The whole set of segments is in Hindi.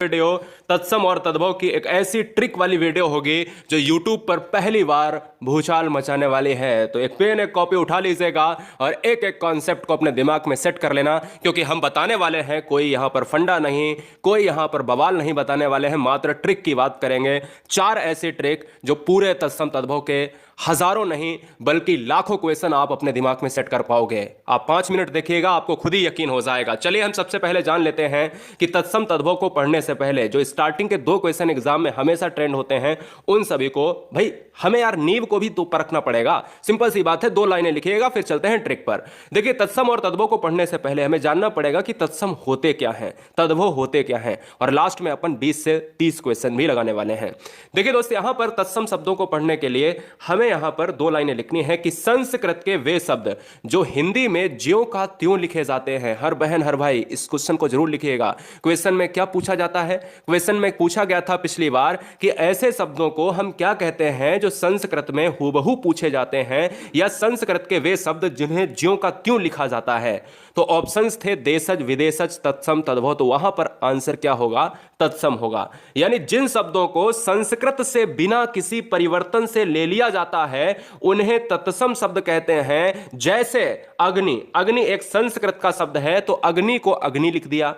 वीडियो तत्सम और तद्भव की एक ऐसी ट्रिक वाली वीडियो होगी जो YouTube पर पहली बार भूचाल मचाने वाली है। तो एक पेन एक कॉपी उठा लीजिएगा और एक एक कॉन्सेप्ट को अपने दिमाग में सेट कर लेना, क्योंकि हम बताने वाले हैं कोई यहां पर फंडा नहीं, कोई यहां पर बवाल नहीं बताने वाले हैं, मात्र ट्रिक की बात करेंगे। 4 ऐसी ट्रिक जो पूरे तत्सम तद्भव के हजारों नहीं बल्कि लाखों क्वेश्चन आप अपने दिमाग में सेट कर पाओगे। आप 5 मिनट देखिएगा, आपको खुद ही यकीन हो जाएगा। चलिए हम सबसे पहले जान लेते हैं कि तत्सम तद्भव को पढ़ने से पहले जो स्टार्टिंग के 2 क्वेश्चन एग्जाम में हमेशा ट्रेंड होते हैं, उन सभी को भाई हमें यार नींव को भी तो परखना पड़ेगा। सिंपल सी बात है, 2 लाइनें लिखिएगा, फिर चलते हैं ट्रिक पर। देखिए, तत्सम और तद्भव को पढ़ने से पहले हमें जानना पड़ेगा कि तत्सम होते क्या हैं, तद्भव होते क्या हैं, और लास्ट में अपन 20 से 30 क्वेश्चन भी लगाने वाले हैं। देखिए दोस्त, यहां पर तत्सम शब्दों को पढ़ने के लिए हमें यहां पर 2 लाइनें लिखनी है कि संस्कृत के वे शब्द जो हिंदी में ज्यों का त्यों लिखे जाते हैं। हर बहन हर भाई इस क्वेश्चन को जरूर लिखिएगा। क्वेश्चन में क्या पूछा जाता है? क्वेश्चन में पूछा गया था पिछली बार कि ऐसे शब्दों को हम क्या कहते हैं जो संस्कृत में हूबहू पूछे जाते हैं, या संस्कृत के वे शब्द जिन्हें ज्यों का त्यों लिखा जाता है। तो ऑप्शंस थे देशज, विदेशज, तत्सम, तद्भव। तो वहां पर आंसर क्या होगा? तत्सम होगा। यानी जिन शब्दों को संस्कृत से बिना किसी परिवर्तन से ले लिया जाता है उन्हें तत्सम शब्द कहते हैं। जैसे अग्नि, अग्नि एक संस्कृत का शब्द है, तो अग्नि को अग्नि लिख दिया।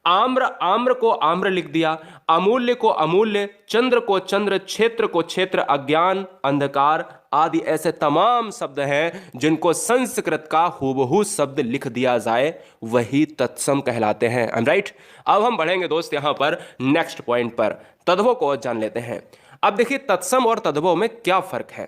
आम्र, आम्र को आम्र लिख दिया। अमूल्य को अमूल्य, चंद्र को चंद्र, क्षेत्र को क्षेत्र, अज्ञान, अंधकार आदि ऐसे तमाम शब्द हैं जिनको संस्कृत का हूबहू शब्द लिख दिया जाए वही तत्सम कहलाते हैं। I am right? अब हम बढ़ेंगे दोस्त यहां पर नेक्स्ट पॉइंट पर, तद्भव को जान लेते हैं। अब देखिए, तत्सम और तद्भव में क्या फर्क है।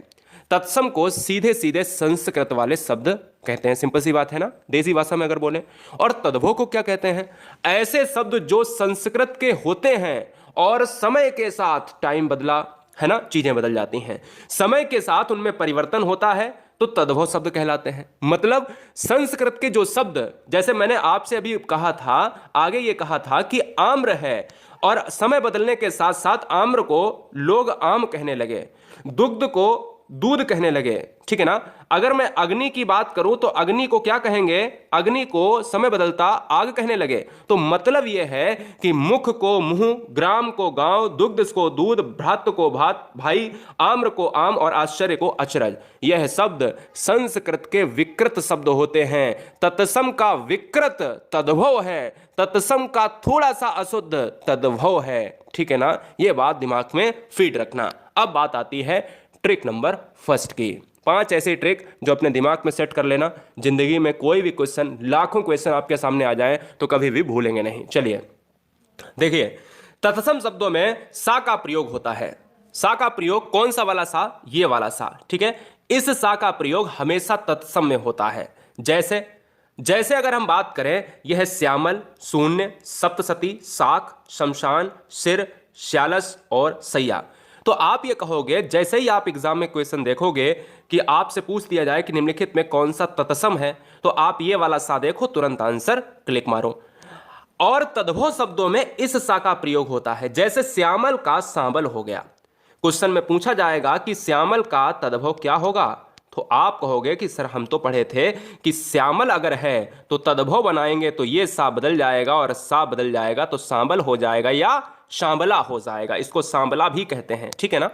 तत्सम को सीधे सीधे संस्कृत वाले शब्द कहते हैं, सिंपल सी बात है ना, देसी भाषा में अगर बोले। और तद्भव को क्या कहते हैं? ऐसे शब्द जो संस्कृत के होते हैं और समय के साथ टाइम बदला है ना, चीजें बदल जाती हैं, समय के साथ उनमें परिवर्तन होता है, तो तद्भव शब्द कहलाते हैं। मतलब संस्कृत के जो शब्द, जैसे मैंने आपसे अभी कहा था, आगे ये कहा था कि आम्र है, और समय बदलने के साथ साथ आम्र को लोग आम कहने लगे, दुग्ध को दूध कहने लगे, ठीक है ना। अगर मैं अग्नि की बात करूं तो अग्नि को क्या कहेंगे? अग्नि को समय बदलता आग कहने लगे। तो मतलब यह है कि मुख को मुंह, ग्राम को गांव, दुग्ध को दूध, भ्रात को भात, भाई, आम्र को आम और आश्चर्य को अचरज, यह शब्द संस्कृत के विकृत शब्द होते हैं। तत्सम का विकृत तद्भव है, तत्सम का थोड़ा सा अशुद्ध तद्भव है, ठीक है ना। यह बात दिमाग में फीड रखना। अब बात आती है ट्रिक नंबर फर्स्ट की। 5 ऐसी ट्रिक जो अपने दिमाग में सेट कर लेना, जिंदगी में कोई भी क्वेश्चन, लाखों क्वेश्चन आपके सामने आ जाए तो कभी भी भूलेंगे नहीं। चलिए देखिए, तत्सम शब्दों में सा का प्रयोग होता है। सा का प्रयोग कौन सा वाला सा? ये वाला सा, ठीक है। इस सा का प्रयोग हमेशा तत्सम में होता है। जैसे जैसे अगर हम बात करें, यह श्यामल, शून्य, सप्तसती, साख, शमशान, सिर, श्यालस और सैया। तो आप ये कहोगे, जैसे ही आप एग्जाम में क्वेश्चन देखोगे कि आपसे पूछ दिया जाए कि निम्नलिखित में कौन सा तत्सम है, तो आप ये वाला सा देखो, तुरंत आंसर क्लिक मारो। और तद्भव शब्दों में इस सा का प्रयोग होता है। जैसे श्यामल का सांबल हो गया। क्वेश्चन में पूछा जाएगा कि श्यामल का तद्भव क्या होगा, तो आप कहोगे कि सर हम तो पढ़े थे कि श्यामल अगर है तो तद्भव बनाएंगे तो ये सा बदल जाएगा, और सा बदल जाएगा तो सांबल हो जाएगा या शांबला हो जाएगा। इसको सांबला भी कहते हैं, ठीक है ना।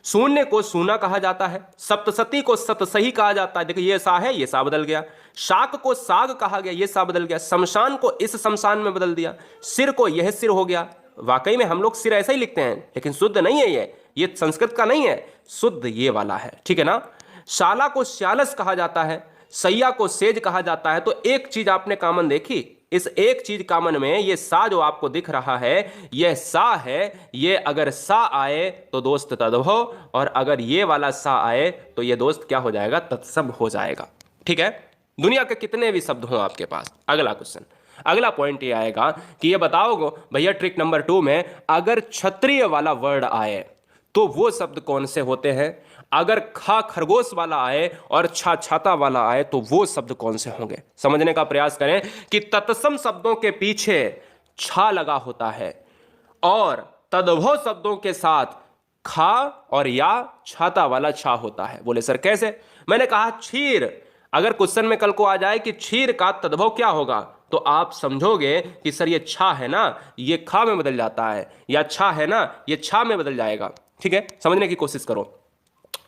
शून्य को सूना कहा जाता है, सप्तसती को सतसही कहा जाता है, देखिए ये सा है, ये सा बदल गया। शाक को साग कहा गया, ये सा बदल गया। शमशान को इस शमशान में बदल दिया। सिर को यह सिर हो गया। वाकई में हम लोग सिर ऐसा ही लिखते हैं, लेकिन शुद्ध नहीं है, ये संस्कृत का नहीं है, शुद्ध ये वाला है, ठीक है ना। शाला को श्यालस कहा जाता है, सैया को सेज कहा जाता है। तो एक चीज आपने कॉमन देखी, इस एक चीज कॉमन में ये सा जो आपको दिख रहा है, यह सा है। ये अगर सा आए तो दोस्त तद्भव, और अगर ये वाला सा आए तो ये दोस्त क्या हो जाएगा? तत्सम हो जाएगा, ठीक है। दुनिया के कितने भी शब्द हों आपके पास। अगला क्वेश्चन, अगला पॉइंट ये आएगा कि ये बताओगे भैया ट्रिक नंबर 2 में अगर क्षत्रिय वाला वर्ड आए तो वो शब्द कौन से होते हैं। अगर खा खरगोश वाला आए और छा छाता वाला आए तो वो शब्द कौन से होंगे। समझने का प्रयास करें कि तत्सम शब्दों के पीछे छा लगा होता है, और तद्भव शब्दों के साथ खा और या छाता वाला छा होता है। बोले सर कैसे? मैंने कहा क्षीर, अगर क्वेश्चन में कल को आ जाए कि क्षीर का तद्भव क्या होगा, तो आप समझोगे कि सर ये छा है ना, ये खा में बदल जाता है, या छा है ना, ये छा में बदल जाएगा। ठीक है, समझने की कोशिश करो।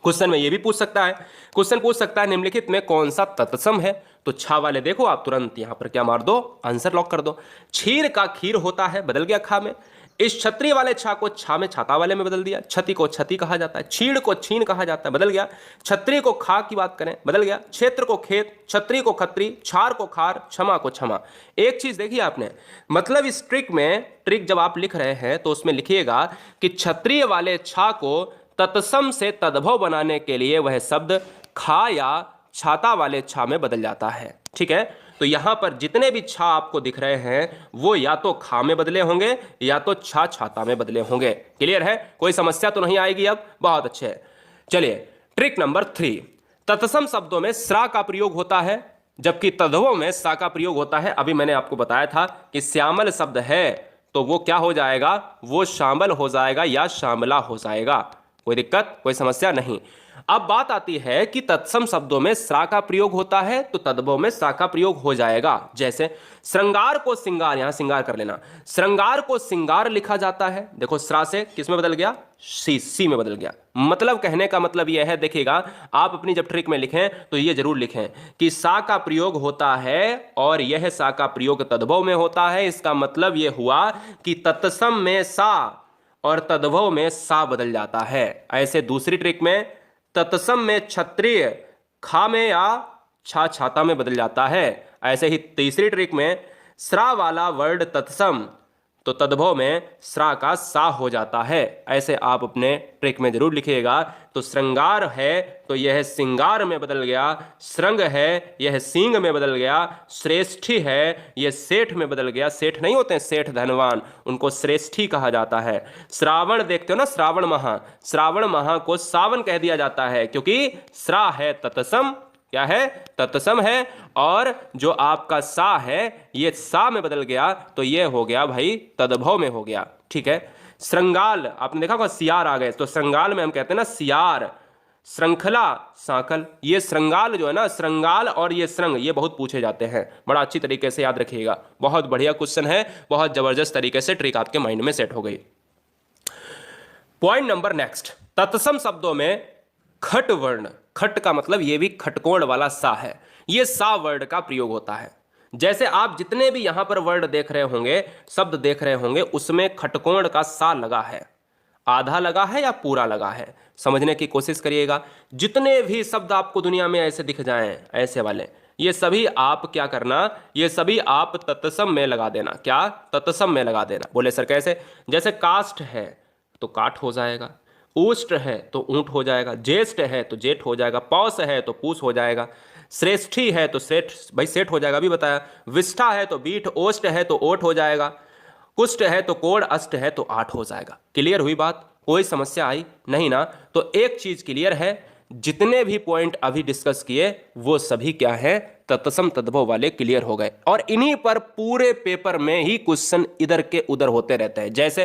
क्वेश्चन में ये भी पूछ सकता है, क्वेश्चन पूछ सकता है निम्नलिखित में कौन सा तत्सम है। तो छा वाले देखो आप तुरंत यहां पर क्या मार दो, आंसर लॉक कर दो। क्षीर का खीर होता है, बदल गया खा में। इस छत्री वाले छा को छा में छाता वाले में बदल दिया। छती को छती कहा जाता है, छीड़ को छीन कहा जाता है, बदल गया। छत्री को खा की बात करें, बदल गया। क्षेत्र को खेत, छत्री को खत्री, छार को खार, क्षमा को क्षमा। एक चीज देखिए आपने, मतलब इस ट्रिक में, ट्रिक जब आप लिख रहे हैं तो उसमें लिखिएगा कि क्षत्रिय वाले छा को तत्सम से तद्भव बनाने के लिए वह शब्द खा या छाता वाले छा में बदल जाता है। ठीक है, तो यहां पर जितने भी छा आपको दिख रहे हैं वो या तो खा में बदले होंगे या तो छा छाता में बदले होंगे। क्लियर है, कोई समस्या तो नहीं आएगी अब, बहुत अच्छे। चलिए ट्रिक नंबर 3, तत्सम शब्दों में स्रा का प्रयोग होता है जबकि तद्भव में सा का प्रयोग होता है। अभी मैंने आपको बताया था कि श्यामल शब्द है तो वो क्या हो जाएगा, वो शामल हो जाएगा या शामला हो जाएगा। कोई दिक्कत, कोई समस्या नहीं। अब बात आती है कि तत्सम शब्दों में स्रा का प्रयोग होता है तो तद्भव में सा का प्रयोग हो जाएगा। जैसे श्रृंगार को सिंगार, यहां सिंगार कर लेना, श्रृंगार को सिंगार लिखा जाता है। देखो स्रा से किस में बदल गया, सी में बदल गया। मतलब कहने का मतलब यह है, देखिएगा आप अपनी जब ट्रिक में लिखें तो ये जरूर लिखें कि सा का प्रयोग होता है और यह सा का प्रयोग तद्भव में होता है। इसका मतलब यह हुआ कि तत्सम में सा और तद्भव में सा बदल जाता है। ऐसे दूसरी ट्रिक में तत्सम में क्षत्रिय खा में या छा छाता में बदल जाता है। ऐसे ही तीसरी ट्रिक में स्रा वाला वर्ड तत्सम तो तद्भव में स्रा का सा हो जाता है। ऐसे आप अपने ट्रिक में जरूर लिखिएगा। तो श्रृंगार है तो यह सिंगार में बदल गया, श्रृंग है यह सींग में बदल गया, श्रेष्ठी है यह सेठ में बदल गया। सेठ नहीं होते हैं सेठ धनवान, उनको श्रेष्ठी कहा जाता है। श्रावण देखते हो ना, श्रावण माह, श्रावण माह को सावन कह दिया जाता है क्योंकि स्रा है तत्सम, क्या है, तत्सम है, और जो आपका सा है ये सा में बदल गया तो ये हो गया भाई तद्भव में हो गया। ठीक है, श्रृंगाल आपने देखा होगा सियार आ गए, तो श्रृंगाल में हम कहते हैं ना सियार, श्रृंखला सांकल। ये श्रृंगाल जो है ना, श्रृंगाल और ये श्रृंग, ये बहुत पूछे जाते हैं, बड़ा अच्छी तरीके से याद रखिएगा। बहुत बढ़िया क्वेश्चन है, बहुत जबरदस्त तरीके से ट्रिक आपके माइंड में सेट हो गई। पॉइंट नंबर नेक्स्ट, तत्सम शब्दों में खट वर्ण, खट का मतलब ये भी खटकोण वाला सा है, ये सा वर्ड का प्रयोग होता है। जैसे आप जितने भी यहां पर वर्ड देख रहे होंगे, शब्द देख रहे होंगे, उसमें खटकोण का सा लगा है, आधा लगा है या पूरा लगा है, समझने की कोशिश करिएगा। जितने भी शब्द आपको दुनिया में ऐसे दिख जाएं, ऐसे वाले, ये सभी आप क्या करना, ये सभी आप तत्सम में लगा देना। क्या, तत्सम में लगा देना। बोले सर कैसे, जैसे काष्ठ है तो काठ हो जाएगा, ऊष्ट है तो ऊंट हो जाएगा, ज्येष्ठ है तो जेठ हो जाएगा, पौष है तो पूस हो जाएगा, श्रेष्ठी है तो सेठ, भाई सेठ हो जाएगा, अभी बताया। विष्ठा है तो बीठ, ओष्ट है तो ओट हो जाएगा, कुष्ठ है तो कोड़, अष्ट है तो आठ हो जाएगा। क्लियर हुई बात, कोई समस्या आई नहीं ना। तो एक चीज क्लियर है, जितने भी पॉइंट अभी डिस्कस किए वो सभी क्या है, तत्सम तद्भव वाले क्लियर हो गए। और इन्हीं पर पूरे पेपर में ही क्वेश्चन इधर के उधर होते रहते हैं। जैसे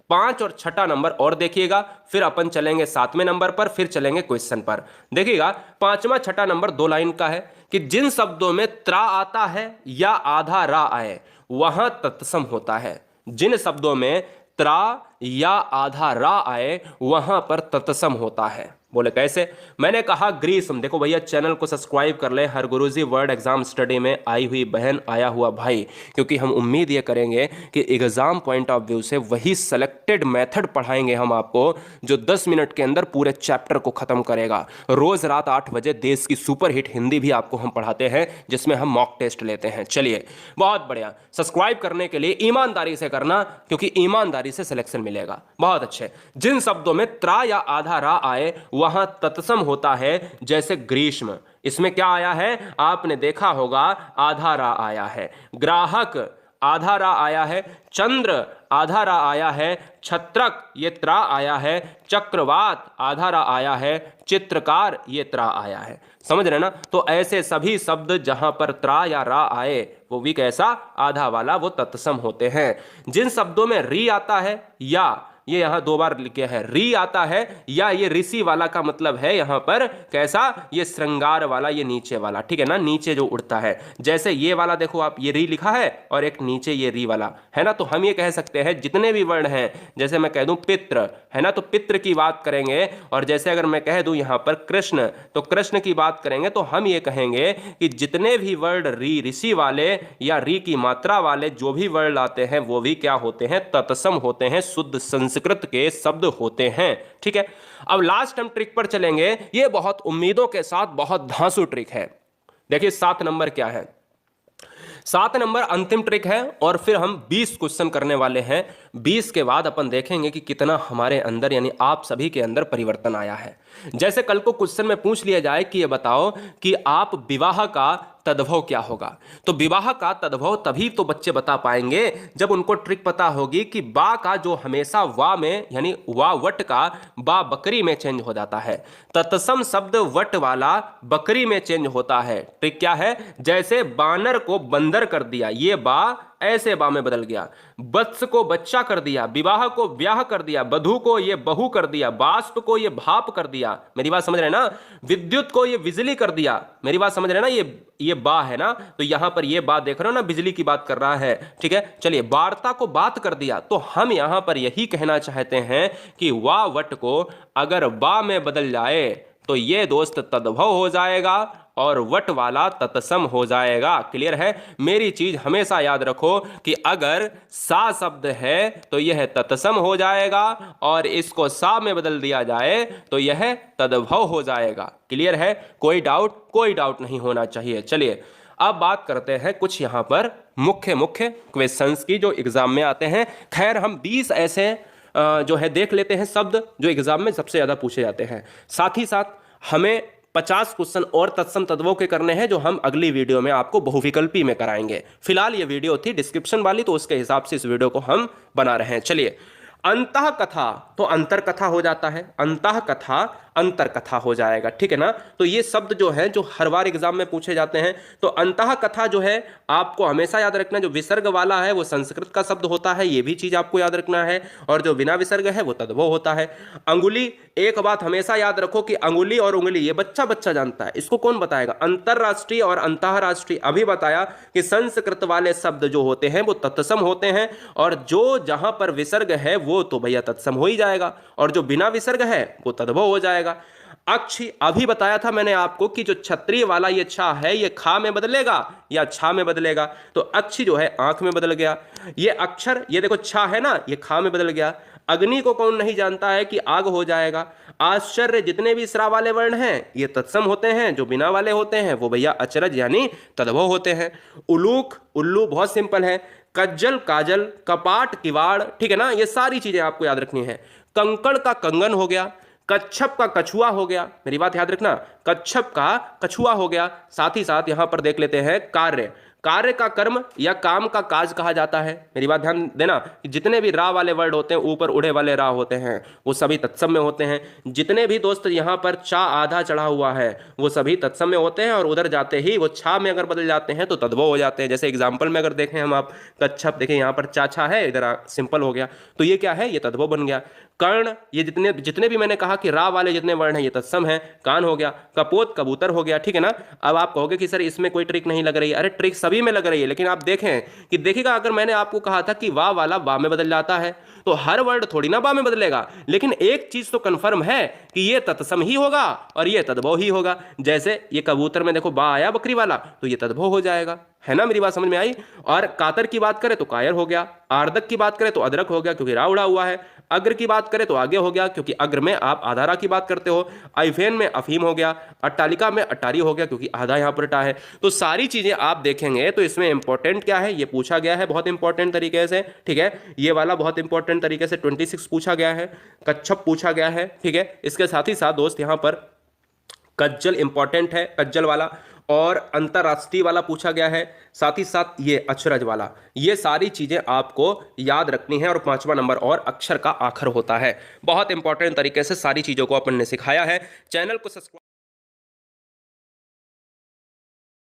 5 और 6 नंबर और देखिएगा, फिर अपन चलेंगे 7वें नंबर पर, फिर चलेंगे क्वेश्चन पर। देखिएगा 5वां 6 नंबर 2 लाइन का है कि जिन शब्दों में त्रा आता है या आधा रा आए वहां तत्सम होता है। जिन शब्दों में त्रा या आधा रा आए वहां पर तत्सम होता है। बोले कैसे, मैंने कहा ग्रीष्म, देखो भैया चैनल को सब्सक्राइब कर ले, हर गुरुजी वर्ड एग्जाम स्टडी में आई हुई बहन, आया हुआ भाई, क्योंकि हम उम्मीद ये करेंगे कि एग्जाम पॉइंट ऑफ व्यू से वही सेलेक्टेड मेथड पढ़ाएंगे हम आपको जो 10 मिनट के अंदर पूरे चैप्टर को खत्म करेगा। रोज रात 8 बजे देश की सुपरहिट हिंदी भी आपको हम पढ़ाते हैं जिसमें हम मॉक टेस्ट लेते हैं। चलिए बहुत बढ़िया, सब्सक्राइब करने के लिए ईमानदारी से करना क्योंकि ईमानदारी से सिलेक्शन मिलेगा। बहुत अच्छे, जिन शब्दों में त्रा या आधा रा आए वहां तत्सम होता है, जैसे ग्रीष्म, इसमें क्या आया है, आपने देखा होगा आधा रा आया है। ग्राहक आधा रा आया है, चंद्र आधा रा आया है, छत्रक ये त्रा आया है, चक्रवात आधा रा आया है, चित्रकार ये त्रा आया है। समझ रहे ना। तो ऐसे सभी शब्द जहां पर त्रा या रा आए वो भी कैसा, आधा वाला, वो तत्सम होते हैं। जिन शब्दों में री आता है या ये यहां 2 बार लिखे है, री आता है, या ये ऋषि वाला का मतलब है यहां पर कैसा, ये श्रृंगार वाला, ये नीचे वाला, ठीक है ना, नीचे जो उड़ता है। जैसे ये वाला देखो आप, ये री लिखा है और एक नीचे ये री वाला है ना, तो हम ये कह सकते हैं जितने भी वर्ण हैं, जैसे मैं कह दूं पितृ है ना, तो पितृ की बात करेंगे, और जैसे अगर मैं कह दूं यहां पर कृष्ण, तो कृष्ण की बात करेंगे, तो हम ये कहेंगे कि जितने भी वर्ण री ऋषि वाले या री की मात्रा वाले जो भी वर्ण आते हैं वो भी क्या होते हैं, तत्सम होते हैं, शुद्ध संस्कृत के शब्द होते हैं। ठीक है, अब लास्ट हम ट्रिक पर चलेंगे, ये बहुत उम्मीदों के साथ बहुत धांसू ट्रिक है। देखिए 7 नंबर क्या है, 7 नंबर अंतिम ट्रिक है, और फिर हम 20 क्वेश्चन करने वाले हैं। 20 के बाद अपन देखेंगे कि कितना हमारे अंदर यानी आप सभी के अंदर परिवर्तन आया है। जैसे कल को क्वेश्चन में पूछ लिया जाए कि ये बताओ कि आप विवाह का तद्भव क्या होगा, तो विवाह का तद्भव तभी तो बच्चे बता पाएंगे जब उनको ट्रिक पता होगी कि बा का जो हमेशा वा में यानी वा वट का बा बकरी में चेंज हो जाता है, तत्सम शब्द वट वाला बकरी में चेंज होता है। ट्रिक क्या है, जैसे बानर को बंदर कर दिया, ये बा ऐसे बा में बदल गया, वत्स को बच्चा कर दिया, विवाह को ब्याह कर दिया, बधू को ये बहू कर दिया, बाष्प को ये भाप कर दिया, मेरी बात समझ रहे हैं ना, विद्युत को ये बिजली कर दिया, मेरी बात समझ रहे हैं ना, ये बा है ना, तो यहां पर ये बात देख रहे हो ना, बिजली की बात कर रहा है। ठीक है, चलिए वार्ता को बात कर दिया, तो हम यहां पर यही कहना चाहते हैं कि वा वट को अगर बा में बदल जाए तो ये दोस्त तद्भव हो जाएगा और वट वाला तत्सम हो जाएगा। क्लियर है, मेरी चीज हमेशा याद रखो कि अगर सा शब्द है तो यह तत्सम हो जाएगा, और इसको सा में बदल दिया जाए तो यह तद्भव हो जाएगा। क्लियर है, कोई डाउट नहीं होना चाहिए। चलिए अब बात करते हैं कुछ यहां पर मुख्य क्वेश्चंस की जो एग्जाम में आते हैं। खैर हम 20 ऐसे जो है देख लेते हैं शब्द जो एग्जाम में सबसे ज्यादा पूछे जाते हैं। साथ ही साथ हमें 50 क्वेश्चन और तत्सम तद्भव के करने हैं जो हम अगली वीडियो में आपको बहुविकल्पी में कराएंगे। फिलहाल ये वीडियो थी डिस्क्रिप्शन वाली, तो उसके हिसाब से इस वीडियो को हम बना रहे हैं। चलिए अंतः कथा तो अंतर कथा हो जाता है, अंतः कथा अंतर कथा हो जाएगा। ठीक है ना, तो ये शब्द जो है जो हर बार एग्जाम में पूछे जाते हैं, तो अंतः कथा जो है आपको हमेशा याद रखना, जो विसर्ग वाला है वो संस्कृत का शब्द होता है, ये भी चीज आपको याद रखना है, और जो बिना विसर्ग है वो तद्भव होता है। अंगुली, एक बात हमेशा याद रखो कि अंगुली और उंगली ये बच्चा जानता है, इसको कौन बताएगा, अंतरराष्ट्रीय और अंतरराष्ट्रीय अभी बताया कि संस्कृत वाले शब्द जो होते हैं वो तत्सम होते हैं, और जो जहां पर विसर्ग है वो तो भैया तत्सम हो ही जाएगा, और जो बिना विसर्ग है वो तद्भव हो जाएगा। अक्षी, अभी बताया था मैंने आपको कि जो क्षत्रिय वाला ये छा है ये खा में बदलेगा या छा में बदलेगा, तो अक्षी जो है आंख में बदल गया। ये अक्षर, ये देखो छा है ना, ये खा में बदल गया। अग्नि को कौन नहीं जानता है कि आग हो जाएगा। आश्चर्य, जितने भी श्रा वाले वर्ण हैं ये तत्सम होते हैं, जो बिना वाले होते हैं वो भैया अचरज यानी तद्भव होते हैं। उलूक, उल्लू बहुत सिंपल है। कज्जल, काजल, कपाट, किवाड़, ठीक है ना, ये सारी चीजें आपको याद रखनी है। कंकड़ का कंगन हो गया, कच्छप का कछुआ हो गया, मेरी बात याद रखना, कच्छप का कछुआ हो गया। साथ ही साथ यहां पर देख लेते हैं कार्य, कार्य का कर्म या काम का काज कहा जाता है। मेरी बात ध्यान देना कि जितने भी रा वाले वर्ड होते हैं, ऊपर उड़े वाले रा होते हैं, वो सभी तत्सम में होते हैं। जितने भी दोस्त यहाँ पर चा आधा चढ़ा हुआ है वो सभी तत्सम में होते हैं, और उधर जाते ही वो छा में अगर बदल जाते हैं तो तद्भव हो जाते हैं। जैसे एग्जाम्पल में अगर देखें हम, आप कच्छप देखें, यहाँ पर चाछा है, इधर सिंपल हो गया, तो ये क्या है, ये तद्भव बन गया। कर्ण, ये जितने भी मैंने कहा कि रा वाले जितने वर्ण हैं ये तत्सम है। कान हो गया, कपोत कबूतर हो गया। ठीक है ना, अब आप कहोगे कि सर इसमें कोई ट्रिक नहीं लग रही है। अरे ट्रिक सभी में लग रही है, लेकिन आप देखें कि देखिएगा, अगर मैंने आपको कहा था कि वाह वाला बा में बदल जाता है, तो हर वर्ड थोड़ी ना बा में बदलेगा, लेकिन एक चीज तो कंफर्म है कि ये तत्सम ही होगा और ये तद्भव ही होगा। जैसे ये कबूतर में देखो बा आया बकरी वाला, तो ये तद्भव हो जाएगा, है ना, मेरी बात समझ में आई। और कातर की बात करें तो कायर हो गया, आर्दक की बात करें तो अदरक हो गया क्योंकि रा उड़ा हुआ है, अग्र की बात करें तो आगे हो गया क्योंकि अग्र में आप आधारा की बात करते हो, आइफेन में अफीम हो गया, अट्टालिका में अटारी हो गया क्योंकि आधा यहां पर टा है। तो सारी चीजें आप देखेंगे तो इसमें इंपॉर्टेंट क्या है ये पूछा गया है बहुत इंपॉर्टेंट तरीके से। ठीक है, ये वाला बहुत इंपॉर्टेंट तरीके से 26 पूछा गया है, कच्छप पूछा गया है। ठीक है, इसके साथ ही साथ दोस्त यहां पर कज्जल इंपॉर्टेंट है, कज्जल वाला, और अंतरराष्ट्रीय वाला पूछा गया है, साथ ही साथ ये अक्षरज वाला। ये सारी चीजें आपको याद रखनी है। और 5वां नंबर और अक्षर का आखर होता है। बहुत इंपॉर्टेंट तरीके से सारी चीजों को अपन ने सिखाया है। चैनल को सब्सक्राइब